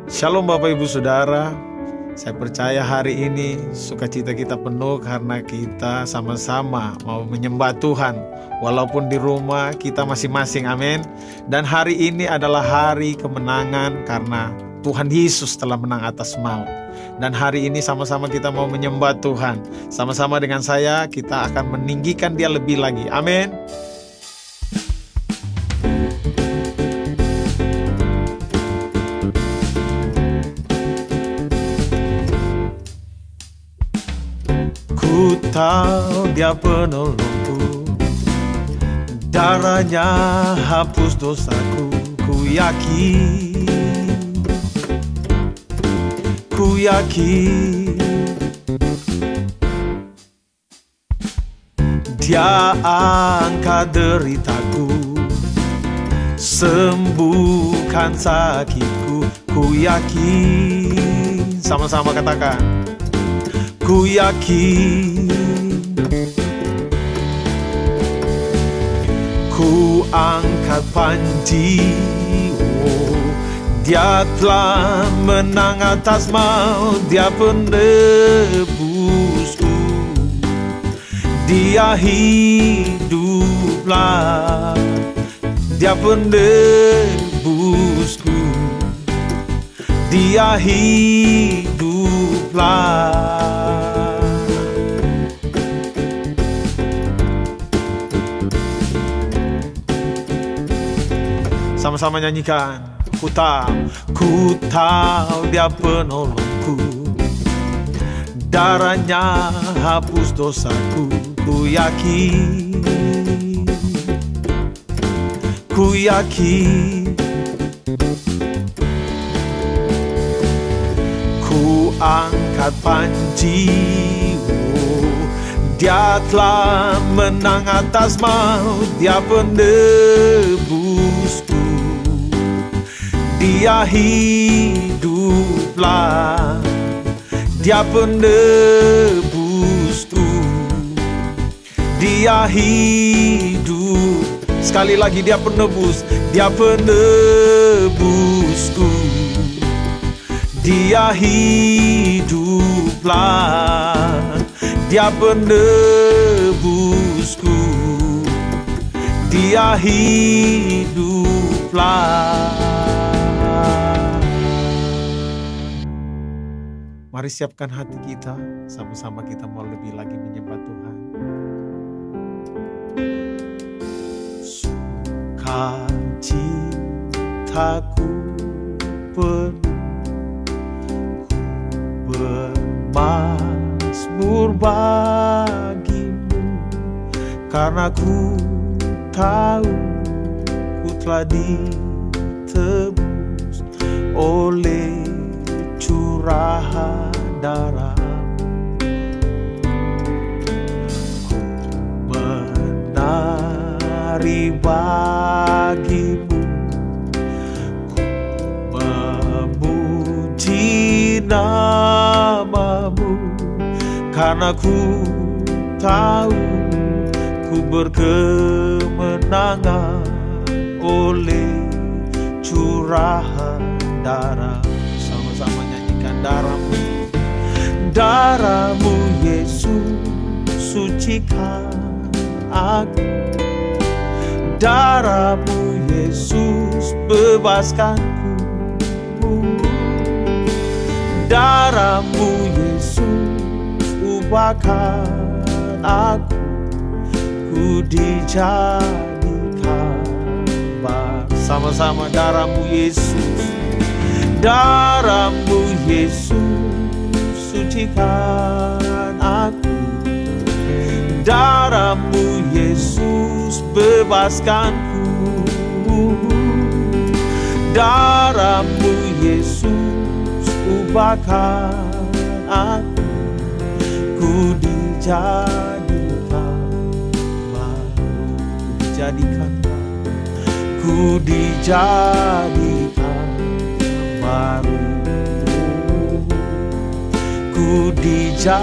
Shalom Bapak Ibu Saudara. Saya percaya hari ini sukacita kita penuh karena kita sama-sama mau menyembah Tuhan. Walaupun di rumah kita masing-masing, amin. Dan hari ini adalah hari kemenangan karena Tuhan Yesus telah menang atas maut. Dan hari ini sama-sama kita mau menyembah Tuhan. Sama-sama dengan saya kita akan meninggikan Dia lebih lagi, amin. Ku tahu Dia penolongku, darahnya hapus dosaku. Ku yakin Dia angkat deritaku, sembuhkan sakitku. Ku yakin, sama-sama katakan, ku yakin. Ku angkat panji, Dia telah menang atas maut. Dia penebusku, Dia hiduplah. Dia penebusku, Dia hiduplah. Sama-sama nyanyikan. Ku tahu Dia penolongku, darahnya hapus dosaku. Ku yakin ku angkat panji, Dia telah menang atas maut. Dia penebusku, Dia hiduplah. Dia penebusku, Dia hidup. Sekali lagi, Dia penebus, Dia penebusku, Dia hiduplah. Dia penebusku, Dia hiduplah. Mari siapkan hati kita, sama-sama kita mau lebih lagi menyembah Tuhan. Sukacitaku penuh, bermazmur bagimu, karena ku tahu ku telah ditebus oleh curahan darah-Mu. Ku menari bagimu, ku memuji nama-Mu, karena ku tahu ku berkemenangan oleh curahan darah. Sama-sama nyanyikan. Darah-Mu Yesus sucikan aku. Darah-Mu Yesus bebaskanku. Darah-Mu Yesus ubahkan aku. Ku dijadikan baru. Sama-sama, darah-Mu Yesus. Darah-Mu Yesus sucikan aku. Darah-Mu Yesus bebaskanku. Darah-Mu Yesus ubahkan aku. Ku dijadikan baru. Ku dijadikan baru. Ku dijadikan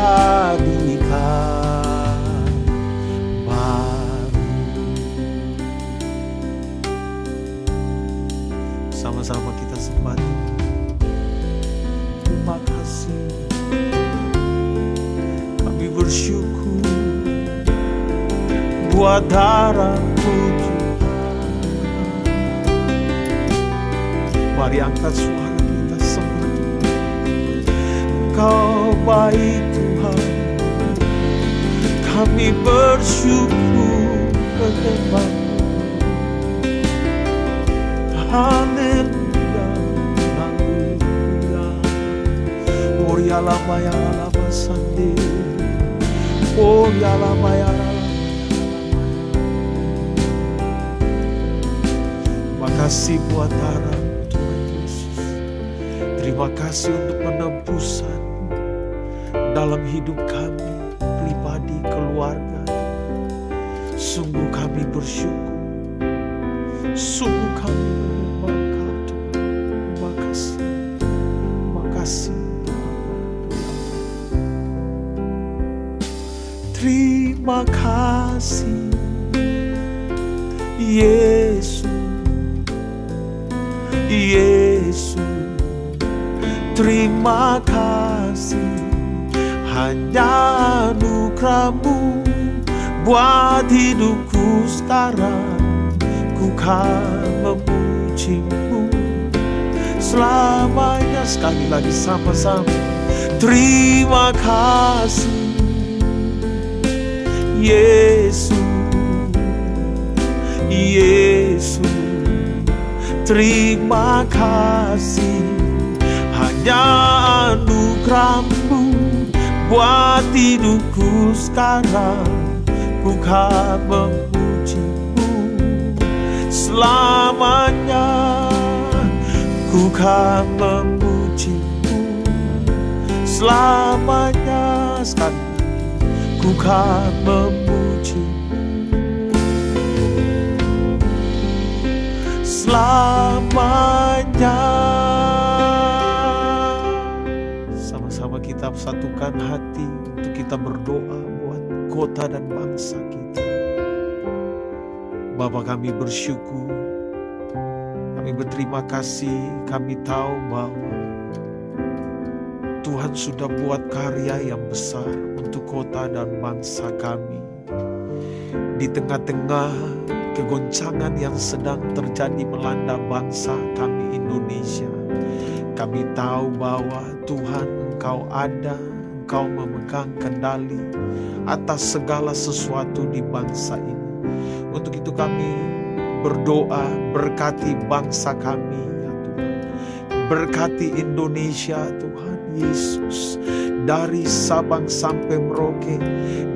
baru. Sama-sama kita sembah. terima kasih. Kami bersyukur buat darah-Mu. Mari angkat suara kita semua. Engkau baik Tuhan, kami bersyukur kepada-Mu. Haleluya, haleluya. Oria lama ya lama sandi, oria lama ya lama. Makasih buat darah Tuhan Yesus. Terima kasih untuk penebusan dalam hidup kami, pribadi, keluarga. Sungguh kami bersyukur, sungguh kami berterima Tuhan. Makasih, makasih. Terima kasih Yesus, Yesus. Terima kasih, hanya anugerah-Mu buat hidupku sekarang. Ku kan memuji-Mu selamanya. Sekali lagi sama-sama. Terima kasih Yesus, Yesus. Terima kasih, hanya anugerah-Mu buat hidupku sekarang. Ku kan memuji-Mu selamanya. Ku kan memuji-Mu selamanya. Sekali, ku kan memuji-Mu selamanya. Sama-sama kita satukan hati untuk kita berdoa buat kota dan bangsa kita. Bapa, kami bersyukur, kami berterima kasih. Kami tahu bahwa Tuhan sudah buat karya yang besar untuk kota dan bangsa kami. Di tengah-tengah kegoncangan yang sedang terjadi melanda bangsa kami Indonesia, kami tahu bahwa Tuhan, Engkau ada, Engkau memegang kendali atas segala sesuatu di bangsa ini. Untuk itu kami berdoa, berkati bangsa kami ya Tuhan. Berkati Indonesia Tuhan Yesus. Dari Sabang sampai Merauke,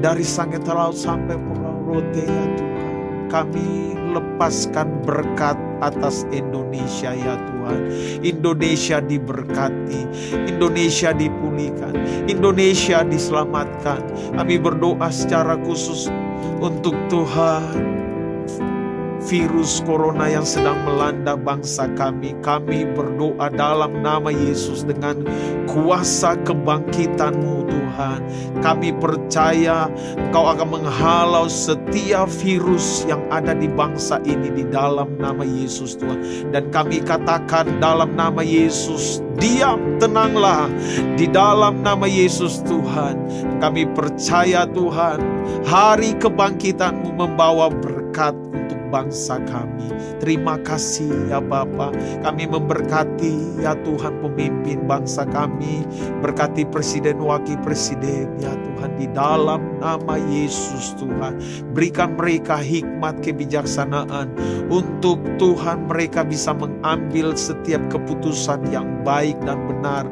dari Sangat Laut sampai Pulau Rote ya Tuhan. Kami lepaskan berkat atas Indonesia ya Tuhan. Indonesia diberkati, Indonesia dipulihkan, Indonesia diselamatkan. Kami berdoa secara khusus untuk Tuhan, virus corona yang sedang melanda bangsa kami. Kami berdoa dalam nama Yesus dengan kuasa kebangkitan-Mu Tuhan. Kami percaya Engkau akan menghalau setiap virus yang ada di bangsa ini di dalam nama Yesus Tuhan. Dan kami katakan dalam nama Yesus, diam, tenanglah di dalam nama Yesus Tuhan. Kami percaya Tuhan, hari kebangkitan-Mu membawa berkat bangsa kami. Terima kasih ya Bapa. Kami memberkati ya Tuhan pemimpin bangsa kami. Berkati presiden, wakil presiden ya Tuhan di dalam nama Yesus Tuhan. Berikan mereka hikmat kebijaksanaan untuk Tuhan mereka bisa mengambil setiap keputusan yang baik dan benar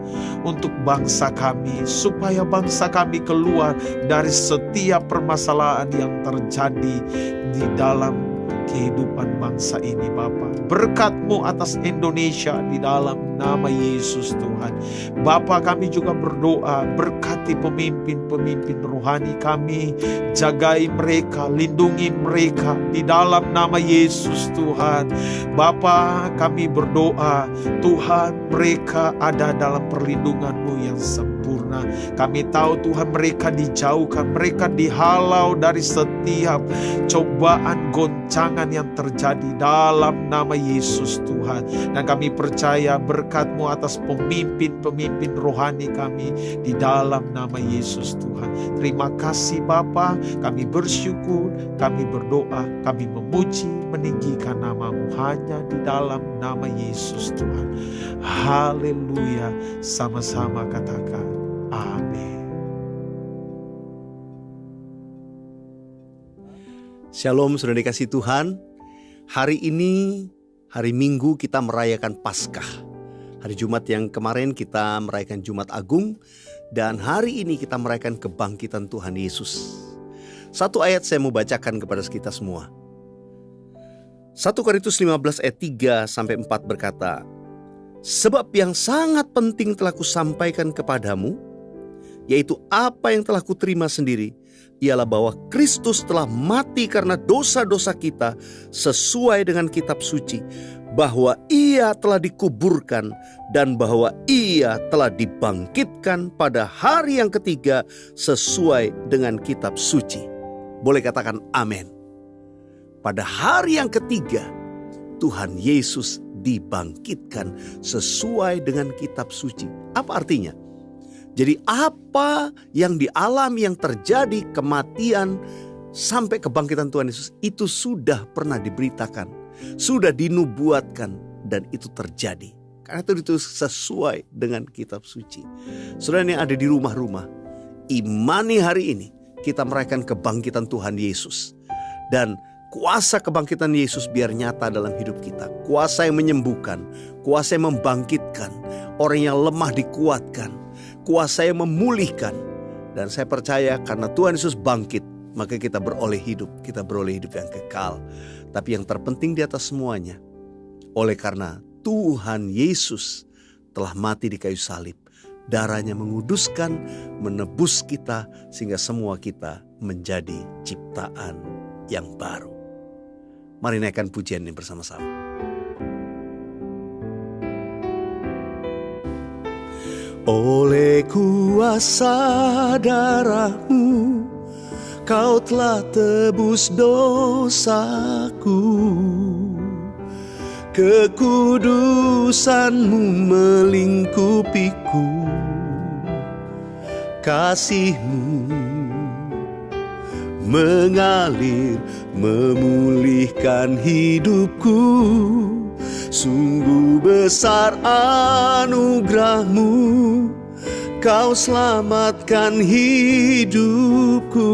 untuk bangsa kami. Supaya bangsa kami keluar dari setiap permasalahan yang terjadi di dalam kehidupan bangsa ini Bapa. Berkat-Mu atas Indonesia di dalam nama Yesus Tuhan. Bapa, kami juga berdoa, berkati pemimpin-pemimpin rohani kami. Jagai mereka, lindungi mereka di dalam nama Yesus Tuhan. Bapa, kami berdoa Tuhan mereka ada dalam perlindungan-Mu yang sempurna. sempurna. Kami tahu Tuhan mereka dijauhkan, mereka dihalau dari setiap cobaan, goncangan yang terjadi dalam nama Yesus Tuhan. Dan kami percaya berkat-Mu atas pemimpin-pemimpin rohani kami di dalam nama Yesus Tuhan. Terima kasih Bapa, kami bersyukur, kami berdoa, kami memuji, meninggikan nama-Mu hanya di dalam nama Yesus Tuhan. Haleluya. Sama-sama katakan amin. Shalom saudara dikasih Tuhan. Hari ini hari Minggu kita merayakan Paskah. Hari Jumat yang kemarin kita merayakan Jumat Agung. Dan hari ini kita merayakan kebangkitan Tuhan Yesus. Satu ayat saya mau bacakan kepada kita semua. 1 Korintus 15 ayat 3-4 berkata, sebab yang sangat penting telah kusampaikan kepadamu, yaitu apa yang telah kuterima sendiri, ialah bahwa Kristus telah mati karena dosa-dosa kita sesuai dengan kitab suci, bahwa Ia telah dikuburkan dan bahwa Ia telah dibangkitkan pada hari yang ketiga sesuai dengan kitab suci. Boleh katakan amin. Pada hari yang ketiga, Tuhan Yesus dibangkitkan sesuai dengan kitab suci. Apa artinya? Jadi apa yang dialami, yang terjadi, kematian sampai kebangkitan Tuhan Yesus, itu sudah pernah diberitakan, sudah dinubuatkan, dan itu terjadi. Karena itu sesuai dengan kitab suci. Saudara yang ada di rumah-rumah, imani hari ini kita merayakan kebangkitan Tuhan Yesus. Dan kuasa kebangkitan Yesus biar nyata dalam hidup kita. Kuasa yang menyembuhkan, kuasa yang membangkitkan, orang yang lemah dikuatkan, kuasa yang memulihkan. Dan saya percaya karena Tuhan Yesus bangkit, maka kita beroleh hidup. Kita beroleh hidup yang kekal. Tapi yang terpenting di atas semuanya, oleh karena Tuhan Yesus telah mati di kayu salib, darahnya menguduskan, menebus kita, sehingga semua kita menjadi ciptaan yang baru. Mari naikkan pujian ini bersama-sama. Oleh kuasa darah-Mu, Kau telah tebus dosaku. Kekudusan-Mu melingkupiku. Kasih-Mu mengalir, memulihkan hidupku. Sungguh besar anugerah-Mu, Kau selamatkan hidupku.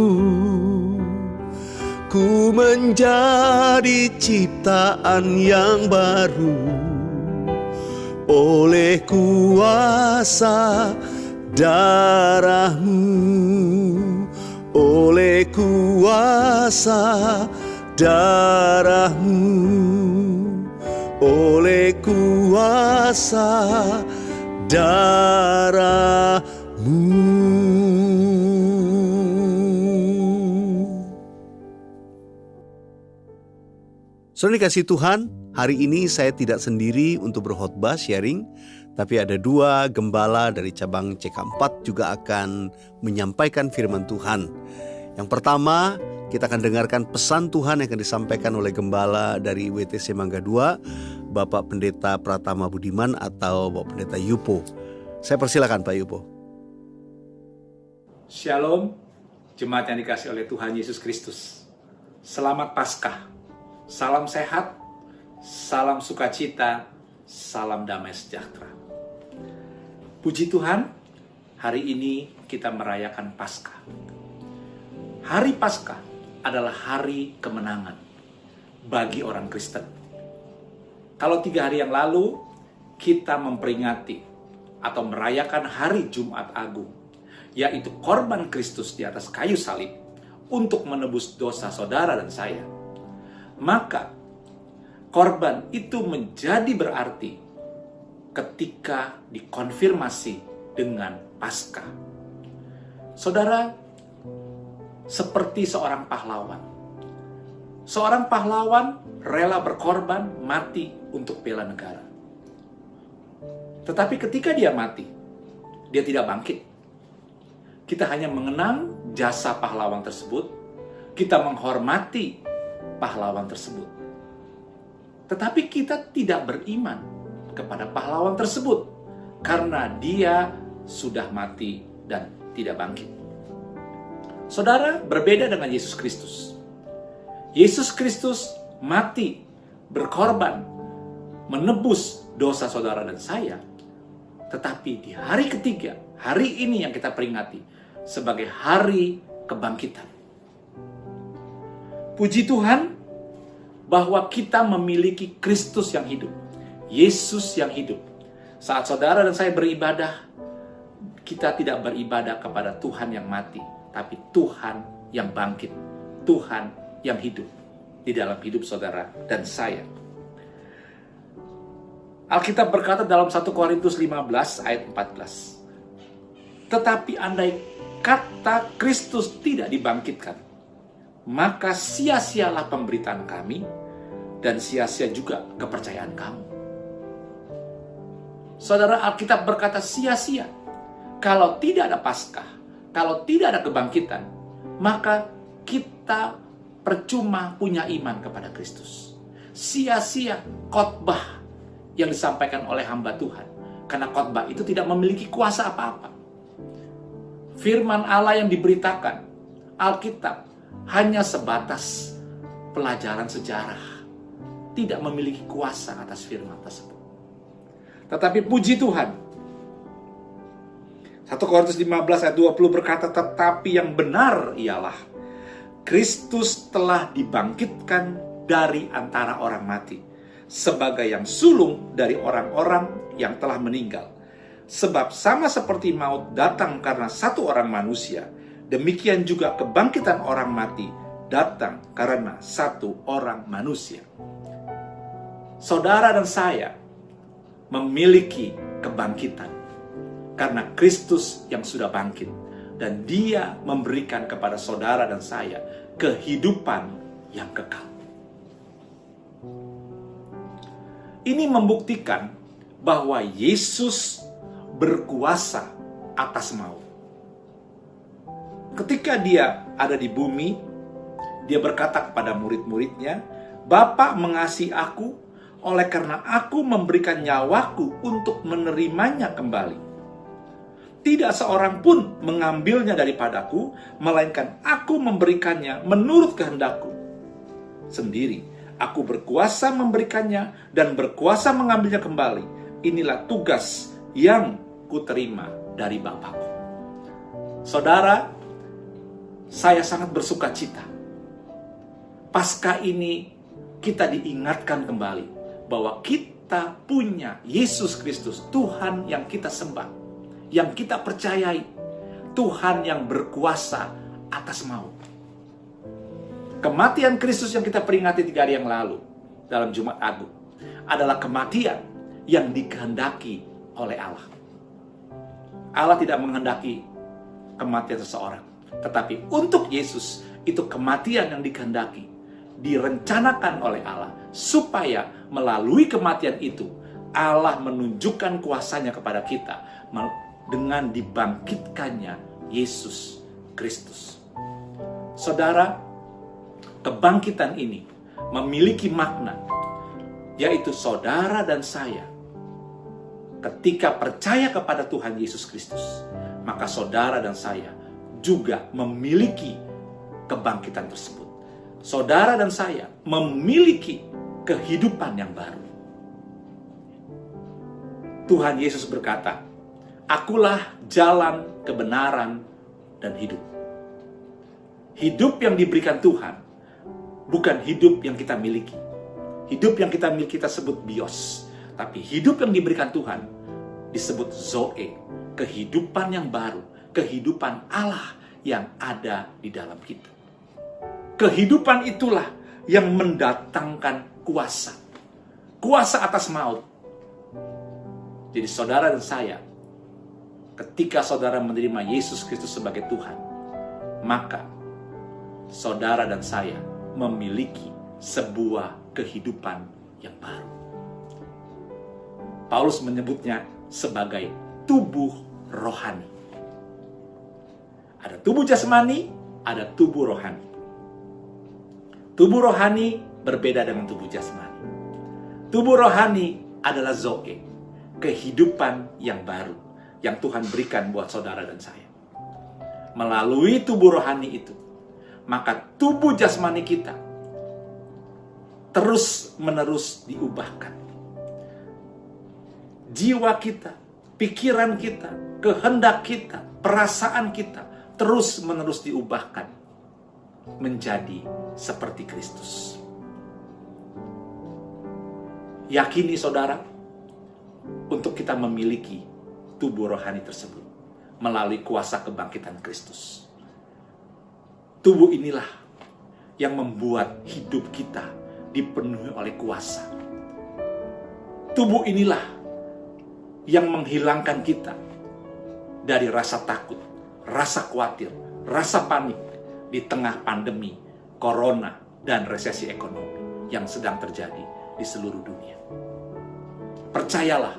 Ku menjadi ciptaan yang baru oleh kuasa darah-Mu, oleh kuasa darah-Mu, oleh kuasa darah-Mu. Saudara dikasih Tuhan, hari ini saya tidak sendiri untuk berkhotbah sharing, tapi ada dua gembala dari cabang CK4 juga akan menyampaikan firman Tuhan. Yang pertama, kita akan dengarkan pesan Tuhan yang akan disampaikan oleh gembala dari WTC Mangga 2, Bapak Pendeta Pratama Budiman atau Bapak Pendeta Yupo. Saya persilakan Pak Yupo. Shalom, jemaat yang dikasih oleh Tuhan Yesus Kristus. Selamat Paskah. Salam sehat, salam sukacita, salam damai sejahtera. Puji Tuhan, hari ini kita merayakan Paskah. Hari Paskah adalah hari kemenangan bagi orang Kristen. Kalau 3 hari yang lalu kita memperingati atau merayakan hari Jumat Agung, yaitu korban Kristus di atas kayu salib untuk menebus dosa saudara dan saya, maka korban itu menjadi berarti ketika dikonfirmasi dengan Paskah. Saudara, seperti seorang pahlawan. Seorang pahlawan rela berkorban, mati untuk bela negara. Tetapi ketika dia mati, dia tidak bangkit. Kita hanya mengenang jasa pahlawan tersebut, kita menghormati pahlawan tersebut. Tetapi kita tidak beriman kepada pahlawan tersebut karena dia sudah mati dan tidak bangkit. Saudara, berbeda dengan Yesus Kristus. Yesus Kristus mati, berkorban, menebus dosa saudara dan saya. Tetapi di hari ketiga, hari ini yang kita peringati sebagai hari kebangkitan. Puji Tuhan bahwa kita memiliki Kristus yang hidup, Yesus yang hidup. Saat saudara dan saya beribadah, kita tidak beribadah kepada Tuhan yang mati, tapi Tuhan yang bangkit, Tuhan yang hidup di dalam hidup saudara dan saya. Alkitab berkata dalam 1 Korintus 15 ayat 14, tetapi andai kata Kristus tidak dibangkitkan, maka sia-sialah pemberitaan kami dan sia-sia juga kepercayaan kamu. Saudara, Alkitab berkata sia-sia. Kalau tidak ada Paskah, kalau tidak ada kebangkitan, maka kita percuma punya iman kepada Kristus. Sia-sia khotbah yang disampaikan oleh hamba Tuhan, karena khotbah itu tidak memiliki kuasa apa-apa. Firman Allah yang diberitakan, Alkitab, hanya sebatas pelajaran sejarah, tidak memiliki kuasa atas firman tersebut. Tetapi puji Tuhan, 1 Korintus 15 ayat 20 berkata, tetapi yang benar ialah Kristus telah dibangkitkan dari antara orang mati, sebagai yang sulung dari orang-orang yang telah meninggal. Sebab sama seperti maut datang karena satu orang manusia, demikian juga kebangkitan orang mati datang karena satu orang manusia. Saudara dan saya memiliki kebangkitan karena Kristus yang sudah bangkit, dan Dia memberikan kepada saudara dan saya kehidupan yang kekal. Ini membuktikan bahwa Yesus berkuasa atas maut. Ketika Dia ada di bumi, Dia berkata kepada murid-muridnya, Bapa mengasihi aku, oleh karena aku memberikan nyawaku untuk menerimanya kembali. Tidak seorang pun mengambilnya daripadaku, melainkan aku memberikannya menurut kehendakku sendiri. Aku berkuasa memberikannya dan berkuasa mengambilnya kembali. Inilah tugas yang kuterima dari Bapakku. Saudara, saya sangat bersuka cita. Pasca ini kita diingatkan kembali bahwa kita punya Yesus Kristus, Tuhan yang kita sembah, yang kita percayai, Tuhan yang berkuasa atas maut. Kematian Kristus yang kita peringati 3 hari yang lalu dalam Jumat Agung adalah kematian yang dikehendaki oleh Allah. Allah tidak menghendaki kematian seseorang, tetapi untuk Yesus itu kematian yang dikehendaki, direncanakan oleh Allah, supaya melalui kematian itu Allah menunjukkan kuasanya kepada kita dengan dibangkitkannya Yesus Kristus. Saudara, kebangkitan ini memiliki makna, yaitu saudara dan saya ketika percaya kepada Tuhan Yesus Kristus, maka saudara dan saya juga memiliki kebangkitan tersebut. Saudara dan saya memiliki kehidupan yang baru. Tuhan Yesus berkata, Akulah jalan, kebenaran, dan hidup. Hidup yang diberikan Tuhan bukan hidup yang kita miliki. Hidup yang kita miliki kita sebut bios. Tapi hidup yang diberikan Tuhan disebut zoe, kehidupan yang baru, kehidupan Allah yang ada di dalam kita. Kehidupan itulah yang mendatangkan kuasa. Kuasa atas maut. Jadi saudara dan saya, ketika saudara menerima Yesus Kristus sebagai Tuhan, maka saudara dan saya memiliki sebuah kehidupan yang baru. Paulus menyebutnya sebagai tubuh rohani. Ada tubuh jasmani, ada tubuh rohani. Tubuh rohani berbeda dengan tubuh jasmani. Tubuh rohani adalah zoe, kehidupan yang baru yang Tuhan berikan buat saudara dan saya. Melalui tubuh rohani itu, maka tubuh jasmani kita terus-menerus diubahkan. Jiwa kita, pikiran kita, kehendak kita, perasaan kita terus-menerus diubahkan menjadi seperti Kristus. Yakini saudara, untuk kita memiliki tubuh rohani tersebut melalui kuasa kebangkitan Kristus. Tubuh inilah yang membuat hidup kita dipenuhi oleh kuasa. Tubuh inilah yang menghilangkan kita dari rasa takut, rasa khawatir, rasa panik di tengah pandemi, corona, dan resesi ekonomi yang sedang terjadi di seluruh dunia. Percayalah,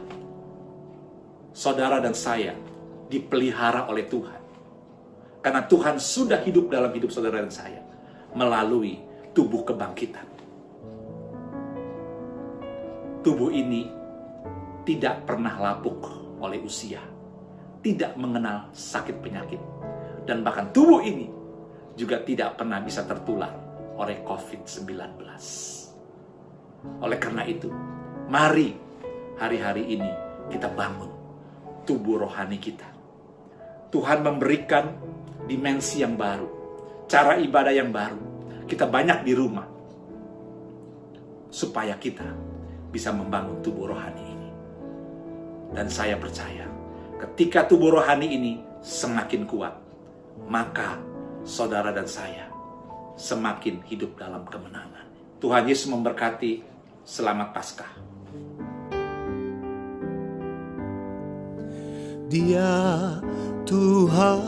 saudara dan saya dipelihara oleh Tuhan. Karena Tuhan sudah hidup dalam hidup saudara dan saya melalui tubuh kebangkitan. Tubuh ini tidak pernah lapuk oleh usia, tidak mengenal sakit penyakit, dan bahkan tubuh ini juga tidak pernah bisa tertular oleh COVID-19. Oleh karena itu, mari hari-hari ini kita bangun tubuh rohani kita. Tuhan memberikan dimensi yang baru, cara ibadah yang baru. Kita banyak di rumah, supaya kita bisa membangun tubuh rohani ini. Dan saya percaya, ketika tubuh rohani ini semakin kuat, maka saudara dan saya semakin hidup dalam kemenangan. Tuhan Yesus memberkati. Selamat Paskah. Dia Tuhan,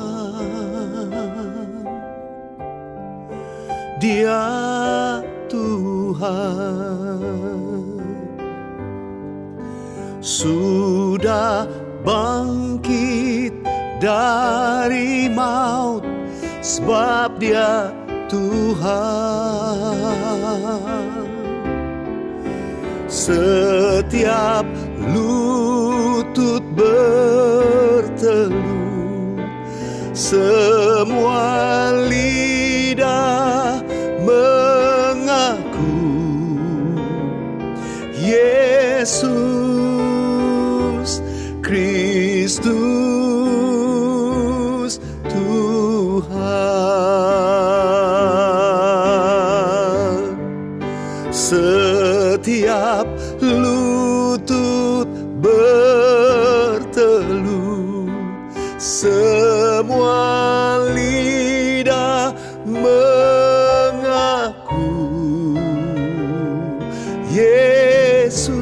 Dia Tuhan, sudah bangkit dari maut, sebab Dia Tuhan. Setiap lutut bertelut, semua lidah mengaku Yesus Kristus Tuhan. Setiap lutut bertelut, semua lidah mengaku Yesus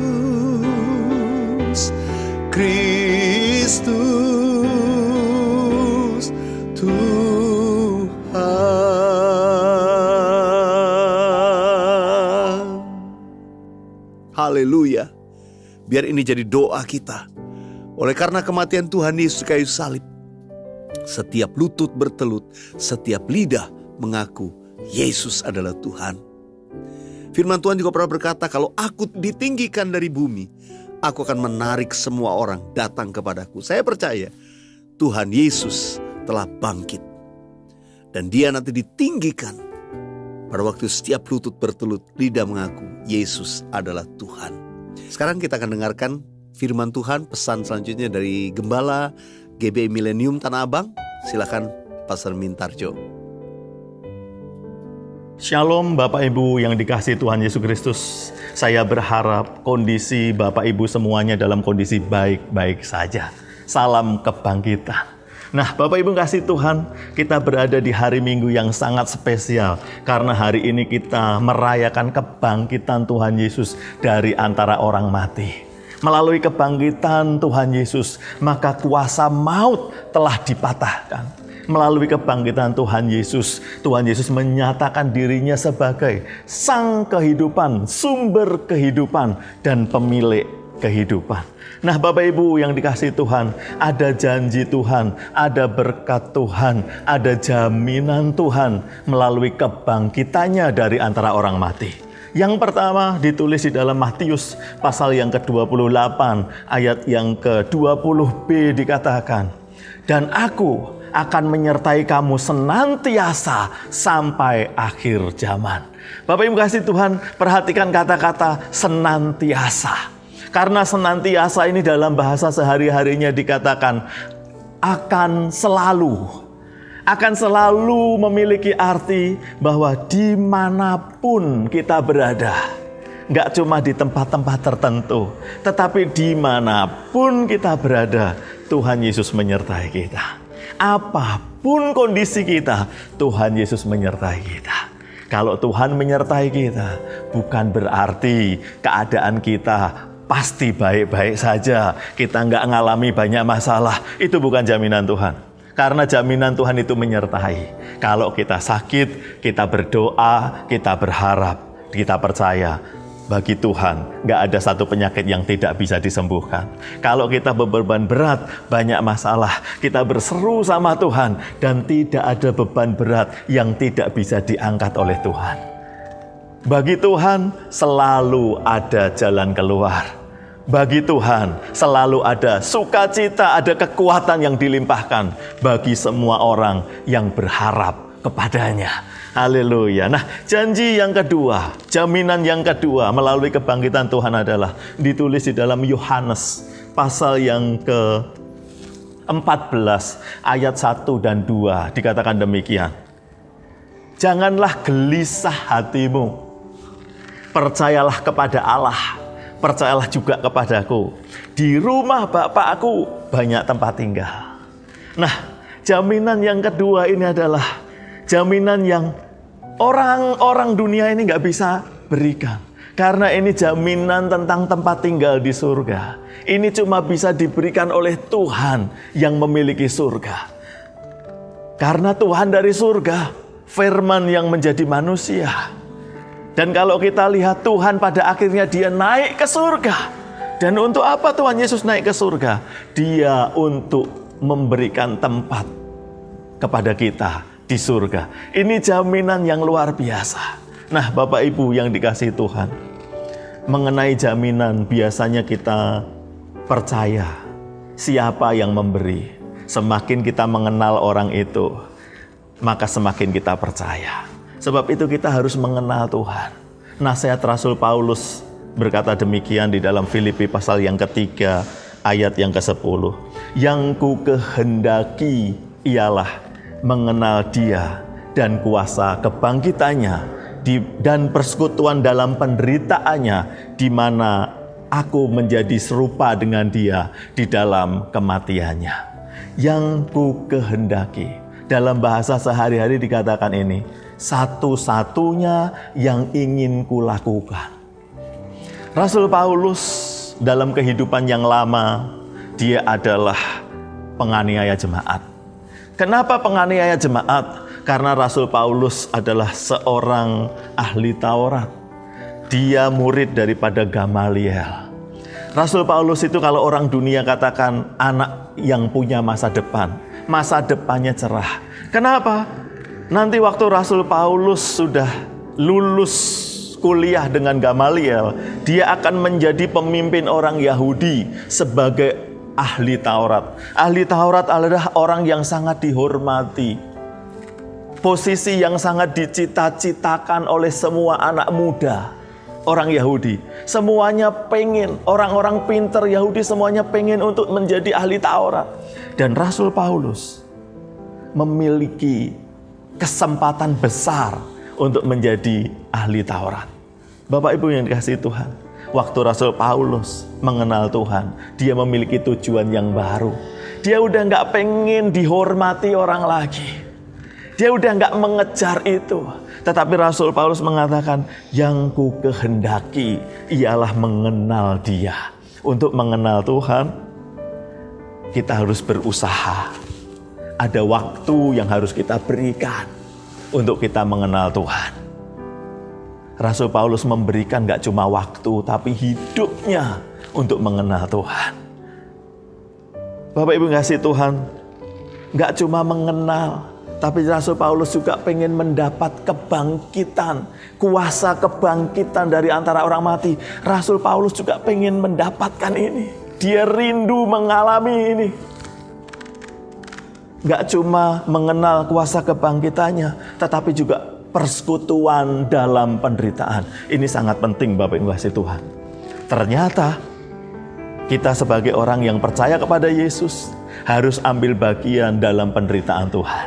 Kristus Tuhan. Haleluya. Biar ini jadi doa kita. Oleh karena kematian Tuhan Yesus di kayu salib, setiap lutut bertelut, setiap lidah mengaku Yesus adalah Tuhan. Firman Tuhan juga pernah berkata, kalau aku ditinggikan dari bumi, aku akan menarik semua orang datang kepadaku. Saya percaya Tuhan Yesus telah bangkit, dan Dia nanti ditinggikan pada waktu setiap lutut bertelut, lidah mengaku Yesus adalah Tuhan. Sekarang kita akan dengarkan firman Tuhan, pesan selanjutnya dari Gembala GBI Milenium Tanah Abang. Silakan Pastor Mintarjo. Shalom Bapak Ibu yang dikasihi Tuhan Yesus Kristus. Saya berharap kondisi Bapak Ibu semuanya dalam kondisi baik-baik saja. Salam kebangkitan. Nah Bapak Ibu kasih Tuhan, kita berada di hari Minggu yang sangat spesial. Karena hari ini kita merayakan kebangkitan Tuhan Yesus dari antara orang mati. Melalui kebangkitan Tuhan Yesus, maka kuasa maut telah dipatahkan. Melalui kebangkitan Tuhan Yesus menyatakan dirinya sebagai sang kehidupan, sumber kehidupan, dan pemilik kehidupan. Nah, Bapak Ibu yang dikasihi Tuhan, ada janji Tuhan, ada berkat Tuhan, ada jaminan Tuhan melalui kebangkitannya dari antara orang mati. Yang pertama ditulis di dalam Matius pasal yang ke-28 ayat yang ke-20b dikatakan, "Dan aku akan menyertai kamu senantiasa sampai akhir zaman." Bapak Ibu kasih Tuhan, perhatikan kata-kata senantiasa. Karena senantiasa ini dalam bahasa sehari-harinya dikatakan akan selalu memiliki arti bahwa dimanapun kita berada. Nggak cuma di tempat-tempat tertentu, tetapi dimanapun kita berada, Tuhan Yesus menyertai kita. Apapun kondisi kita, Tuhan Yesus menyertai kita. Kalau Tuhan menyertai kita, bukan berarti keadaan kita pasti baik-baik saja, kita nggak ngalami banyak masalah. Itu bukan jaminan Tuhan. Karena jaminan Tuhan itu menyertai. Kalau kita sakit, kita berdoa, kita berharap, kita percaya. Bagi Tuhan, nggak ada satu penyakit yang tidak bisa disembuhkan. Kalau kita beban berat, banyak masalah, kita berseru sama Tuhan, dan tidak ada beban berat yang tidak bisa diangkat oleh Tuhan. Bagi Tuhan selalu ada jalan keluar. Bagi Tuhan selalu ada sukacita, ada kekuatan yang dilimpahkan bagi semua orang yang berharap kepadanya. Haleluya. Nah, janji yang kedua, jaminan yang kedua melalui kebangkitan Tuhan adalah ditulis di dalam Yohanes pasal yang ke-14 ayat 1 dan 2 dikatakan demikian. "Janganlah gelisah hatimu. Percayalah kepada Allah, percayalah juga kepadaku. Di rumah Bapakku banyak tempat tinggal." Nah, jaminan yang kedua ini adalah jaminan yang orang-orang dunia ini nggak bisa berikan. Karena ini jaminan tentang tempat tinggal di surga. Ini cuma bisa diberikan oleh Tuhan yang memiliki surga. Karena Tuhan dari surga, firman yang menjadi manusia. Dan kalau kita lihat Tuhan pada akhirnya dia naik ke surga. Dan untuk apa Tuhan Yesus naik ke surga? Dia untuk memberikan tempat kepada kita di surga. Ini jaminan yang luar biasa. Nah, Bapak Ibu yang dikasihi Tuhan, mengenai jaminan biasanya kita percaya siapa yang memberi. Semakin kita mengenal orang itu, maka semakin kita percaya. Sebab itu kita harus mengenal Tuhan. Nasihat Rasul Paulus berkata demikian di dalam Filipi pasal yang ke-3 ayat yang ke-10. "Yang ku kehendaki ialah mengenal Dia dan kuasa kebangkitannya dan persekutuan dalam penderitaannya, di mana aku menjadi serupa dengan Dia di dalam kematiannya." Yang ku kehendaki, dalam bahasa sehari-hari dikatakan ini, satu-satunya yang ingin kulakukan. Rasul Paulus dalam kehidupan yang lama, dia adalah penganiaya jemaat. Kenapa penganiaya jemaat? Karena Rasul Paulus adalah seorang ahli Taurat. Dia murid daripada Gamaliel. Rasul Paulus itu kalau orang dunia katakan anak yang punya masa depan. Masa depannya cerah. Kenapa? Nanti waktu Rasul Paulus sudah lulus kuliah dengan Gamaliel, dia akan menjadi pemimpin orang Yahudi sebagai ahli Taurat. Ahli Taurat adalah orang yang sangat dihormati. Posisi yang sangat dicita-citakan oleh semua anak muda orang Yahudi. Semuanya pengen, orang-orang pinter Yahudi semuanya pengen untuk menjadi ahli Taurat. Dan Rasul Paulus memiliki kesempatan besar untuk menjadi ahli Taurat. Bapak Ibu yang dikasihi Tuhan, waktu Rasul Paulus mengenal Tuhan, dia memiliki tujuan yang baru. Dia udah gak pengen dihormati orang lagi. Dia udah gak mengejar itu. Tetapi Rasul Paulus mengatakan, yang ku kehendaki ialah mengenal Dia. Untuk mengenal Tuhan, kita harus berusaha. Ada waktu yang harus kita berikan untuk kita mengenal Tuhan. Rasul Paulus memberikan gak cuma waktu, tapi hidupnya untuk mengenal Tuhan. Bapak Ibu kasih Tuhan, gak cuma mengenal, tapi Rasul Paulus juga pengen mendapat kebangkitan, kuasa kebangkitan dari antara orang mati. Rasul Paulus juga pengen mendapatkan ini. Dia rindu mengalami ini. Gak cuma mengenal kuasa kebangkitannya, tetapi juga persekutuan dalam penderitaan. Ini sangat penting Bapak Ibu kasih Tuhan. Ternyata kita sebagai orang yang percaya kepada Yesus harus ambil bagian dalam penderitaan Tuhan.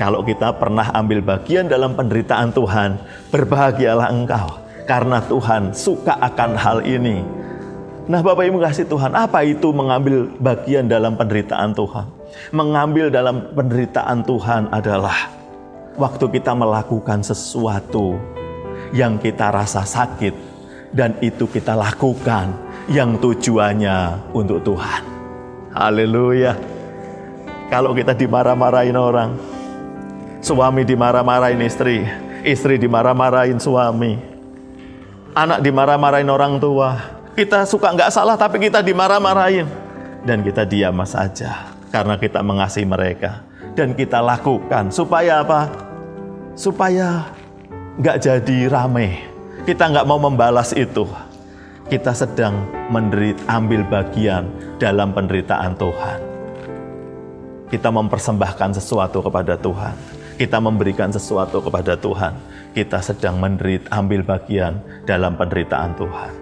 Kalau kita pernah ambil bagian dalam penderitaan Tuhan, berbahagialah engkau, karena Tuhan suka akan hal ini. Nah Bapak Ibu kasih Tuhan, apa itu mengambil bagian dalam penderitaan Tuhan? Mengambil dalam penderitaan Tuhan adalah waktu kita melakukan sesuatu yang kita rasa sakit, dan itu kita lakukan yang tujuannya untuk Tuhan. Haleluya. Kalau kita dimarah-marahin orang, suami dimarah-marahin istri, istri dimarah-marahin suami, anak dimarah-marahin orang tua, kita suka nggak salah tapi kita dimarah-marahin, dan kita diam saja karena kita mengasihi mereka, dan kita lakukan supaya apa? Supaya nggak jadi rame. Kita nggak mau membalas itu. Kita sedang ambil bagian dalam penderitaan Tuhan. Kita mempersembahkan sesuatu kepada Tuhan. Kita memberikan sesuatu kepada Tuhan. Kita sedang ambil bagian dalam penderitaan Tuhan.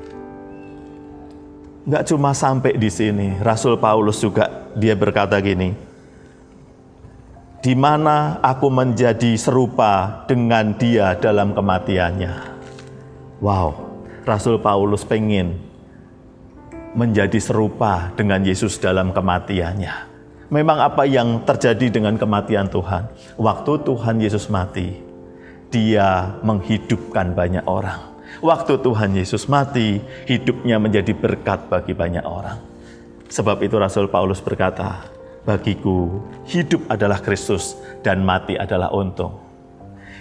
Nggak cuma sampai di sini. Rasul Paulus juga dia berkata gini, di mana aku menjadi serupa dengan dia dalam kematiannya. Wow, Rasul Paulus pengen menjadi serupa dengan Yesus dalam kematiannya. Memang apa yang terjadi dengan kematian Tuhan? Waktu Tuhan Yesus mati, dia menghidupkan banyak orang. Waktu Tuhan Yesus mati, hidupnya menjadi berkat bagi banyak orang. Sebab itu Rasul Paulus berkata, bagiku hidup adalah Kristus dan mati adalah untung.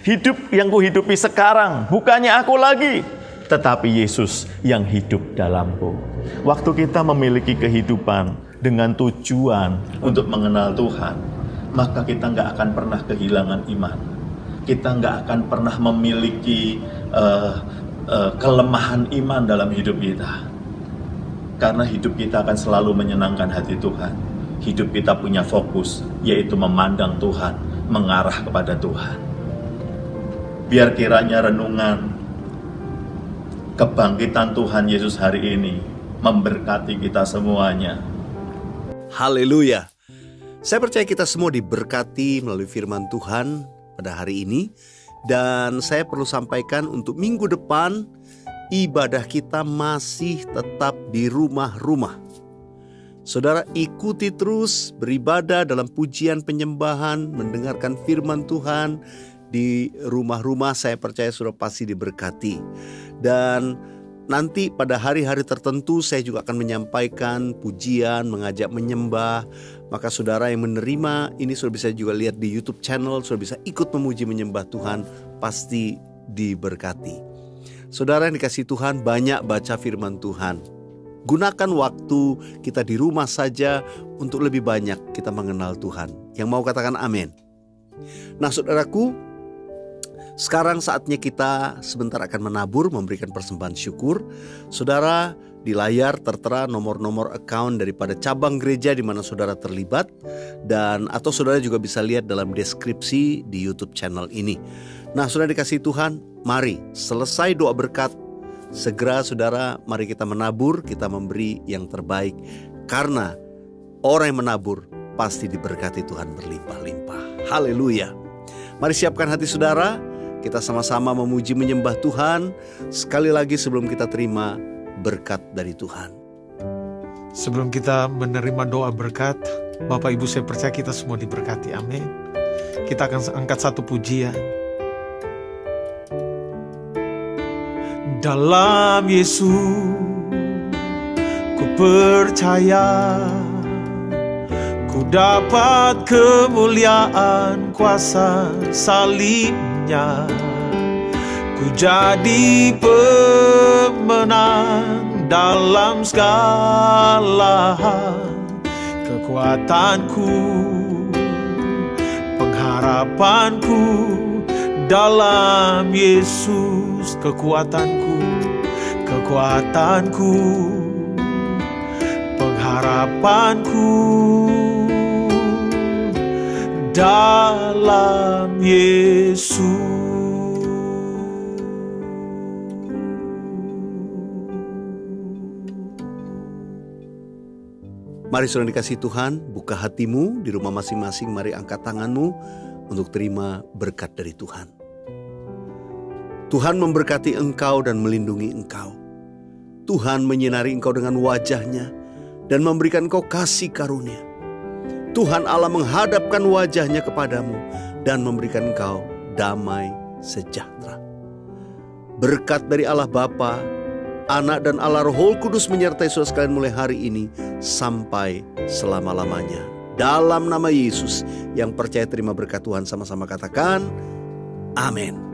Hidup yang kuhidupi sekarang bukannya aku lagi, tetapi Yesus yang hidup dalamku. Waktu kita memiliki kehidupan dengan tujuan untuk mengenal Tuhan, maka kita nggak akan pernah kehilangan iman. Kita nggak akan pernah memiliki kelemahan iman dalam hidup kita. Karena hidup kita akan selalu menyenangkan hati Tuhan. Hidup kita punya fokus, yaitu memandang Tuhan, mengarah kepada Tuhan. Biar kiranya renungan kebangkitan Tuhan Yesus hari ini memberkati kita semuanya. Haleluya. Saya percaya kita semua diberkati melalui firman Tuhan pada hari ini. Dan saya perlu sampaikan untuk minggu depan, ibadah kita masih tetap di rumah-rumah. Saudara ikuti terus beribadah dalam pujian penyembahan, mendengarkan firman Tuhan di rumah-rumah. Saya percaya sudah pasti diberkati. Dan nanti pada hari-hari tertentu saya juga akan menyampaikan pujian, mengajak menyembah. Maka saudara yang menerima ini sudah bisa juga lihat di YouTube channel, sudah bisa ikut memuji menyembah Tuhan, pasti diberkati. Saudara yang dikasihi Tuhan, banyak baca firman Tuhan. Gunakan waktu kita di rumah saja untuk lebih banyak kita mengenal Tuhan. Yang mau katakan amin. Nah saudaraku, sekarang saatnya kita sebentar akan menabur, memberikan persembahan syukur. Saudara, di layar tertera nomor-nomor account daripada cabang gereja di mana saudara terlibat, dan atau saudara juga bisa lihat dalam deskripsi di YouTube channel ini. Nah, saudara dikasihi Tuhan, mari selesai doa berkat, segera saudara mari kita menabur, kita memberi yang terbaik, karena orang yang menabur pasti diberkati Tuhan berlimpah-limpah. Haleluya. Mari siapkan hati saudara, kita sama-sama memuji menyembah Tuhan. Sekali lagi sebelum kita terima berkat dari Tuhan. Sebelum kita menerima doa berkat, Bapak Ibu saya percaya kita semua diberkati, amin. Kita akan angkat satu pujian. Dalam Yesus ku percaya, ku dapat kemuliaan kuasa salibnya. Ku jadi pemenang dalam segala hal. Kekuatanku, pengharapanku dalam Yesus. Kekuatanku, pengharapanku dalam Yesus. Mari saudara dikasih Tuhan, buka hatimu di rumah masing-masing. Mari angkat tanganmu untuk terima berkat dari Tuhan. Tuhan memberkati engkau dan melindungi engkau. Tuhan menyinari engkau dengan wajah-Nya dan memberikan engkau kasih karunia. Tuhan Allah menghadapkan wajah-Nya kepadamu dan memberikan engkau damai sejahtera. Berkat dari Allah Bapa, Anak dan Allah Roh Kudus menyertai saudara sekalian mulai hari ini sampai selama-lamanya. Dalam nama Yesus, yang percaya terima berkat Tuhan sama-sama katakan amin.